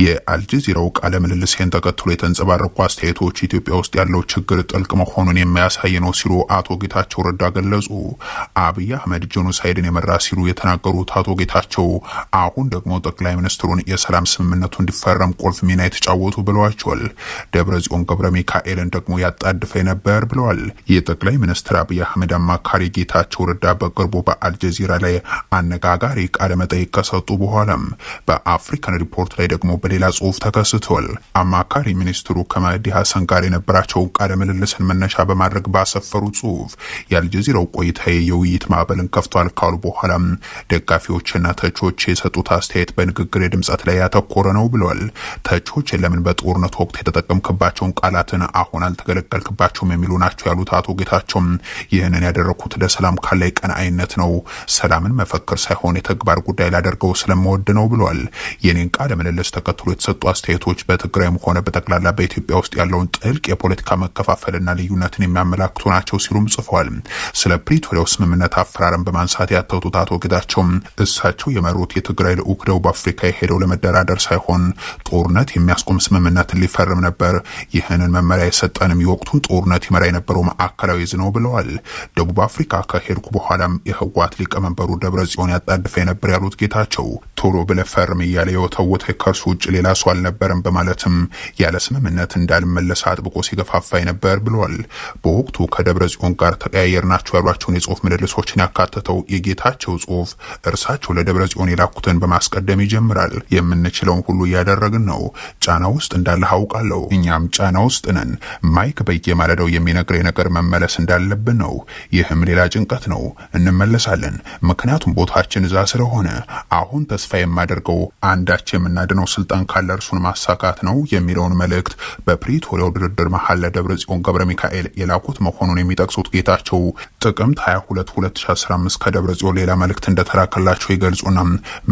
የአልጀዚራው ቃለ ምልልስን ተከትሎ የተንጸባረቁ አስተያየቶች ኢትዮጵያ ውስጥ ያለው ችግር ጥልቅ መሆኑን የሚያሳይ ነው ሲሉ አቶ ጌታቸው ረዳ ገለጹ። አብይ አህመድ ጄኖሳይድን የመራ ሲሉ የተናገሩት አቶ ጌታቸው አሁን ደግሞ ጠቅላይ ሚኒስትሩን የሰላም ስምምነቱ እንዲፈረም ቁልፍ ሚና የተጫወቱ ብለዋቸዋል። ደብረጽዮን ገብረ ሚካኤልን ደግሞ ያጣድፈ ነበር ብለዋል። የጠቅላይ ሚኒስትር አብይ አህመድ አማካሪ ጌታቸው ረዳ በቅርቡ በአልጀዚራ ላይ አነጋጋሪ ቃለ መጠይቅ ከሰጡ በኋላም በአፍሪካን ሪፖርት ላይ ደግሞ በሌላ ጽሁፍ ተከስተዋል። አማካሪ ሚኒስትሩ ከመህዲ ሐሰን ጋር የነበራቸው ቃለ ምልልስን መነሻ በማድረግ ባሰፈሩ ጽሁፍ የአልጀዚራው ቆይታ የውይይት ማዕበልን ከፍቷል ካሉ በኋላ ደጋፊዎችና ተቾች የሰጡት አስተያየት በንግግር ድምጸት ላይ ያተኮረ ነው ብለዋል። ተቾች ለምን በጦርነት ወቅት የተጠቀምክባቸውን ቃላትን አሁን አልተገለገልክባቸውም የሚሉ ናቸው ያሉት አቶ ጌታቸው ይህንን ያደረኩት ለሰላም ካላይ ቀናኢነት ነው፣ ሰላምን መፈክር ሳይሆን የተግባር ጉዳይ ላደርገው ስለምወድ ነው ብለዋል። የኔን ቃለ ምልልስ ተከትሎ የተሰጡ አስተያየቶች በትግራይም ሆነ በጠቅላላ በኢትዮጵያ ውስጥ ያለውን ጥልቅ የፖለቲካ መከፋፈልና ልዩነትን የሚያመላክቱ ናቸው ሲሉም ጽፈዋል። ስለ ፕሪቶሪያው ስምምነት አፈራረም በማንሳት ያተቱት አቶ ጌታቸው እሳቸው የመሩት የትግራይ ልዑክ ደቡብ አፍሪካ የሄደው ለመደራደር ሳይሆን ጦርነት የሚያስቆም ስምምነትን ሊፈርም ነበር። ይህንን መመሪያ የሰጠንም የወቅቱን ጦርነት ይመራ የነበረው ማዕከላዊ ዕዝ ነው ብለዋል። ደቡብ አፍሪካ ከሄድኩ በኋላም የህወሓት ሊቀመንበሩ ደብረጽዮን ያጣድፈ ነበር ያሉት ጌታቸው ቶሎ ብለፈርም እያለ የወተወተ ከርሱ ውጭ ሌላ ሰው አልነበረም በማለትም ያለ ስምምነት እንዳልመለስ አጥብቆ ሲገፋፋይ ነበር ብለዋል። በወቅቱ ከደብረጽዮን ጋር ተቀያየርናቸው ያሏቸውን የጽሁፍ ምልልሶችን ያካተተው የጌታቸው ጽሁፍ እርሳቸው ለደብረጽዮን የላኩትን በማስቀደም ይጀምራል። የምንችለውን ሁሉ እያደረግን ነው። ጫና ውስጥ እንዳለ አውቃለሁ። እኛም ጫና ውስጥ ነን። ማይክ በየማለዳው የሚነግረኝ ነገር መመለስ እንዳለብን ነው። ይህም ሌላ ጭንቀት ነው። እንመለሳለን። ምክንያቱም ቦታችን እዛ ስለሆነ አሁን ተስፋ የማደርገው አንዳች የምናድነው ስልጣን ካለ እርሱን ማሳካት ነው የሚለውን መልእክት በፕሪቶሪያው ድርድር መሐል ለደብረጽዮን ገብረ ሚካኤል የላኩት መሆኑን የሚጠቅሱት ጌታቸው ጥቅምት 22 2015 ከደብረጽዮን ሌላ መልእክት እንደተላከላቸው ይገልጹና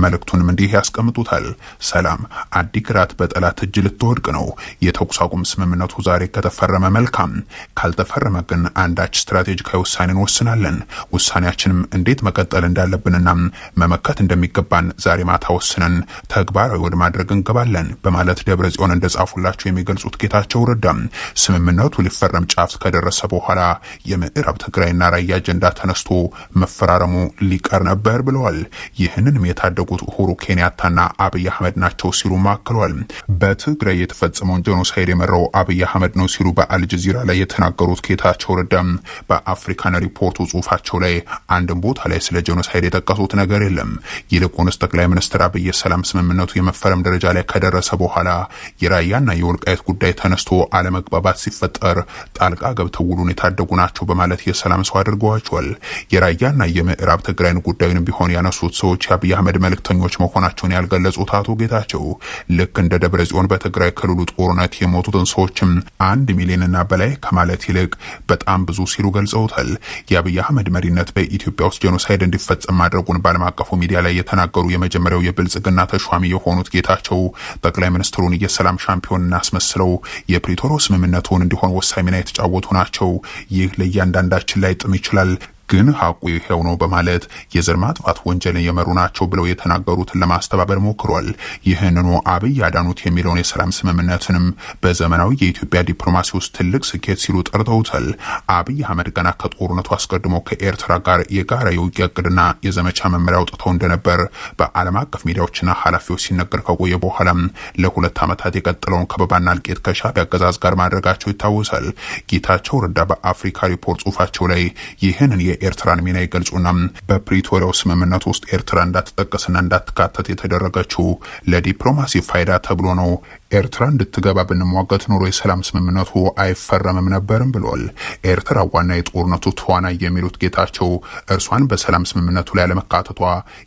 መልእክቱንም እንዲህ ያስቀምጡታል። ሰላም አዲግራት በጠላት እጅ ልትወድቅ ነው። የተኩስ አቁም ስምምነቱ ዛሬ ከተፈረመ መልካም፣ ካልተፈረመ ግን አንዳች ስትራቴጂካዊ ውሳኔ እንወስናለን። ውሳኔያችንም እንዴት መቀጠል እንዳለብንና መመከት እንደሚገባን ዛሬ ማታ ወስነን ተግባራዊ ወደ ማድረግ እንገባለን በማለት ደብረጽዮን እንደጻፉላቸው የሚገልጹት ጌታቸው ረዳ ስምምነቱ ሊፈረም ጫፍ ከደረሰ በኋላ የምዕራብ ትግራይና ራያ አጀንዳ ተነስቶ መፈራረሙ ሊቀር ነበር ብለዋል። ይህንንም የታደጉት ኡሁሩ ኬንያታና አብይ አህመድ ናቸው ሲሉ ማክለዋል። በትግራይ የተፈጸመውን ጄኖሳይድ የመራው አብይ አህመድ ነው ሲሉ በአልጀዚራ ላይ የተናገሩት ጌታቸው ረዳ በአፍሪካን ሪፖርቱ ጽሁፋቸው ላይ አንድም ቦታ ላይ ስለ ጄኖሳይድ የጠቀሱት ነገር የለም። ይልቁንስ ጠቅላይ ሚኒስትር አብይ የሰላም ስምምነቱ የመፈረም ደረጃ ላይ ከደረሰ በኋላ የራያና የወልቃይት ጉዳይ ተነስቶ አለመግባባት ሲፈጠር ጣልቃ ገብተው ውሉን የታደጉ ናቸው በማለት የሰላም ሰው አድርገዋቸዋል። የራያና የምዕራብ ትግራይን ጉዳዩን ቢሆን ያነሱት ሰዎች የአብይ አህመድ መልእክተኞች መሆናቸውን ያልገለጹት አቶ ጌታቸው ልክ እንደ ደብረጽዮን በትግራይ ክልሉ ጦርነት የሞቱትን ሰዎችም 1 ሚሊዮንና በላይ ከማለት ይልቅ በጣም ብዙ ሲሉ ገልጸውታል። የአብይ አህመድ መሪነት በኢትዮጵያ ውስጥ ጄኖሳይድ እንዲፈጸም ማድረጉን ባለም አቀፉ ሚዲያ ላይ የተናገሩ የመጀመሪያው የብልጽግና ተሿሚ የሆኑት ጌታቸው ጠቅላይ ሚኒስትሩን የሰላም ሻምፒዮን እናስመስለው የፕሪቶሪያው ስምምነቱን እንዲሆን ወሳኝ ሚና የተጫወቱ ናቸው። ይህ ለእያንዳንዳችን ላይ ጥም ይችላል ግን ሀቁ ይሄው ነው በማለት የዘር ማጥፋት ወንጀልን የመሩ ናቸው ብለው የተናገሩትን ለማስተባበል ሞክሯል። ይህንኑ አብይ ያዳኑት የሚለውን የሰላም ስምምነትንም በዘመናዊ የኢትዮጵያ ዲፕሎማሲ ውስጥ ትልቅ ስኬት ሲሉ ጠርተውታል። አብይ አህመድ ገና ከጦርነቱ አስቀድሞ ከኤርትራ ጋር የጋራ የውጊያ እቅድና የዘመቻ መመሪያ አውጥተው እንደነበር በዓለም አቀፍ ሚዲያዎችና ኃላፊዎች ሲነገር ከቆየ በኋላም ለ2 ዓመታት የቀጠለውን ከበባና እልቂት ከሻዕቢያ አገዛዝ ጋር ማድረጋቸው ይታወሳል። ጌታቸው ረዳ በአፍሪካ ሪፖርት ጽሁፋቸው ላይ ይህንን የኤርትራን ሚና ይገልጹና በፕሪቶሪያው ስምምነት ውስጥ ኤርትራ እንዳትጠቀስና እንዳትካተት የተደረገችው ለዲፕሎማሲ ፋይዳ ተብሎ ነው። ኤርትራ እንድትገባ ብንሟገት ኖሮ የሰላም ስምምነቱ አይፈረምም ነበርም ብሏል። ኤርትራ ዋና የጦርነቱ ተዋናይ የሚሉት ጌታቸው እርሷን በሰላም ስምምነቱ ላይ ለመካተቷ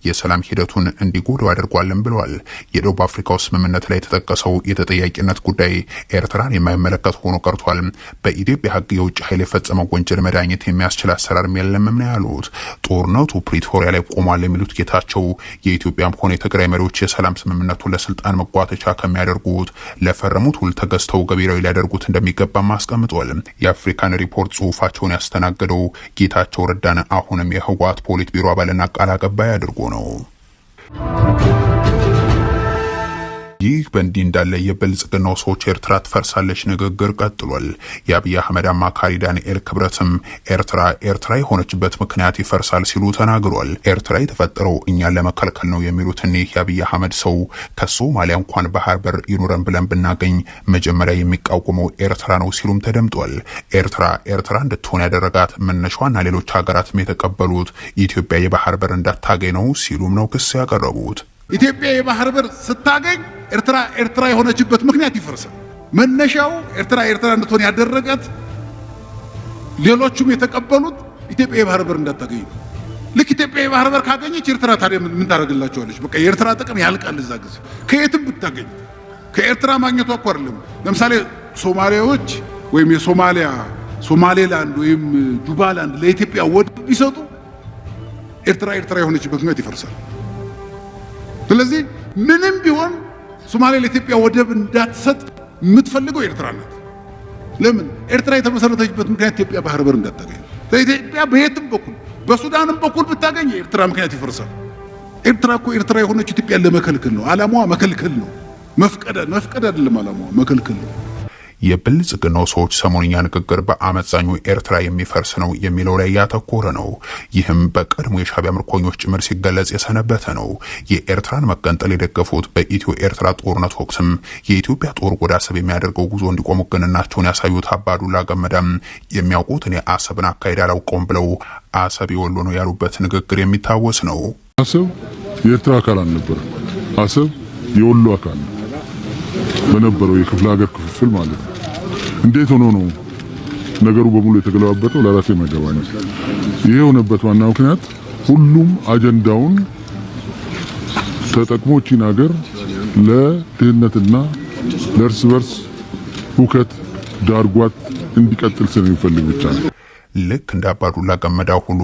የሰላም ሂደቱን እንዲጎዳው አድርጓልም ብሏል። የደቡብ አፍሪካው ስምምነት ላይ የተጠቀሰው የተጠያቂነት ጉዳይ ኤርትራን የማይመለከት ሆኖ ቀርቷል። በኢትዮጵያ ሕግ የውጭ ኃይል የፈጸመው ወንጀል መዳኘት የሚያስችል አሰራር የለም ነው ያሉት። ጦርነቱ ፕሪቶሪያ ላይ ቆሟል የሚሉት ጌታቸው የኢትዮጵያም ሆነ የትግራይ መሪዎች የሰላም ስምምነቱን ለስልጣን መጓተቻ ከሚያደርጉት ለፈረሙት ውል ተገዝተው ገቢራዊ ሊያደርጉት እንደሚገባም አስቀምጧል። የአፍሪካን ሪፖርት ጽሁፋቸውን ያስተናገደው ጌታቸው ረዳን አሁንም የህወሓት ፖሊት ቢሮ አባልና ቃል አቀባይ አድርጎ ነው። ይህ በእንዲህ እንዳለ የብልጽግናው ሰዎች ኤርትራ ትፈርሳለች ንግግር ቀጥሏል። የአብይ አህመድ አማካሪ ዳንኤል ክብረትም ኤርትራ የሆነችበት ምክንያት ይፈርሳል ሲሉ ተናግሯል። ኤርትራ የተፈጠረው እኛን ለመከልከል ነው የሚሉት እኒህ የአብይ አህመድ ሰው ከሶማሊያ እንኳን ባህር በር ይኑረን ብለን ብናገኝ መጀመሪያ የሚቃወመው ኤርትራ ነው ሲሉም ተደምጧል። ኤርትራ እንድትሆን ያደረጋት መነሻዋና ሌሎች ሀገራትም የተቀበሉት ኢትዮጵያ የባህር በር እንዳታገኝ ነው ሲሉም ነው ክስ ያቀረቡት። ኢትዮጵያ የባህር በር ስታገኝ ኤርትራ የሆነችበት ምክንያት ይፈርሳል። መነሻው ኤርትራ እንድትሆን ያደረጋት ሌሎቹም የተቀበሉት ኢትዮጵያ የባህር በር እንዳታገኝ። ልክ ኢትዮጵያ የባህር በር ካገኘች ኤርትራ ታዲያ ምን ታደርግላቸዋለች? በቃ የኤርትራ ጥቅም ያልቃል። እዛ ጊዜ ከየትም ብታገኝ ከኤርትራ ማግኘቷ እኮ አይደለም። ለምሳሌ ሶማሊያዎች ወይም ሶማሌላንድ ወይም ጁባላንድ ለኢትዮጵያ ወደብ ቢሰጡ ኤርትራ የሆነችበት ምክንያት ይፈርሳል። ስለዚህ ምንም ቢሆን ሶማሌ ለኢትዮጵያ ወደብ እንዳትሰጥ የምትፈልገው ኤርትራ ናት። ለምን? ኤርትራ የተመሰረተችበት ምክንያት ኢትዮጵያ ባህር በር እንዳታገኝ። ኢትዮጵያ በየትም በኩል በሱዳንም በኩል ብታገኝ የኤርትራ ምክንያት ይፈርሳል። ኤርትራ የሆነች ኢትዮጵያን ለመከልከል ነው። ዓላማዋ መከልከል ነው። መፍቀድ አይደለም፣ ዓላማዋ መከልከል ነው። የብልጽግናው ሰዎች ሰሞንኛ ንግግር በአመዛኙ ኤርትራ የሚፈርስ ነው የሚለው ላይ ያተኮረ ነው። ይህም በቀድሞ የሻዕቢያ ምርኮኞች ጭምር ሲገለጽ የሰነበተ ነው። የኤርትራን መገንጠል የደገፉት በኢትዮ ኤርትራ ጦርነት ወቅትም የኢትዮጵያ ጦር ወደ አሰብ የሚያደርገው ጉዞ እንዲቆም ውግንናቸውን ያሳዩት አባዱላ ገመዳም የሚያውቁት እኔ አሰብን አካሄድ አላውቀውም ብለው አሰብ የወሎ ነው ያሉበት ንግግር የሚታወስ ነው። አሰብ የኤርትራ አካል አልነበረም። አሰብ የወሎ አካል ነው በነበረው የክፍለ ሀገር ክፍፍል ማለት ነው። እንዴት ሆኖ ነው ነገሩ በሙሉ የተገለባበጠው? ለራሴ መገባኝ። ይሄ የሆነበት ዋና ምክንያት ሁሉም አጀንዳውን ተጠቅሞ ቺን ሀገር ለድህነትና ለእርስ በርስ ሁከት ዳርጓት እንዲቀጥል ስለሚፈልግ ብቻ ነው። ልክ እንደ አባዱላ ገመዳ ሁሉ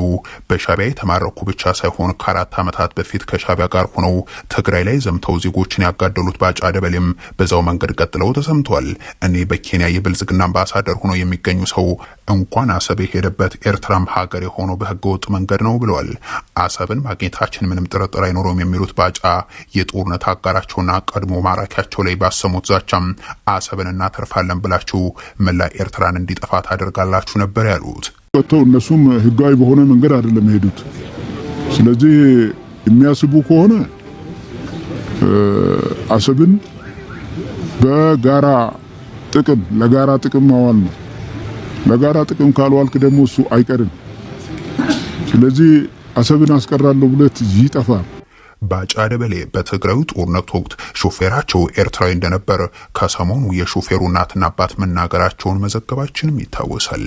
በሻዕቢያ የተማረኩ ብቻ ሳይሆን ከ4 ዓመታት በፊት ከሻዕቢያ ጋር ሆነው ትግራይ ላይ ዘምተው ዜጎችን ያጋደሉት ባጫ ደበሌም በዛው መንገድ ቀጥለው ተሰምቷል። እኔ በኬንያ የብልጽግና አምባሳደር ሆኖ የሚገኙ ሰው እንኳን አሰብ የሄደበት ኤርትራም ሀገር የሆነው በህገወጥ መንገድ ነው ብለዋል። አሰብን ማግኘታችን ምንም ጥርጥር አይኖረውም የሚሉት ባጫ የጦርነት አጋራቸውና ቀድሞ ማራኪያቸው ላይ ባሰሙት ዛቻም አሰብን እናተርፋለን ብላችሁ መላ ኤርትራን እንዲጠፋ ታደርጋላችሁ ነበር ያሉት። እነሱም ህጋዊ በሆነ መንገድ አይደለም የሄዱት። ስለዚህ የሚያስቡ ከሆነ አሰብን ለጋራ ጥቅም ማዋል ነው። ለጋራ ጥቅም ካልዋልክ ደግሞ እሱ አይቀርም። ስለዚህ አሰብን አስቀራለሁ ብለት ይጠፋል። ባጫ ደበሌ በትግራዩ ጦርነት ወቅት ሾፌራቸው ኤርትራዊ እንደነበር ከሰሞኑ የሾፌሩ እናትና አባት መናገራቸውን መዘገባችንም ይታወሳል።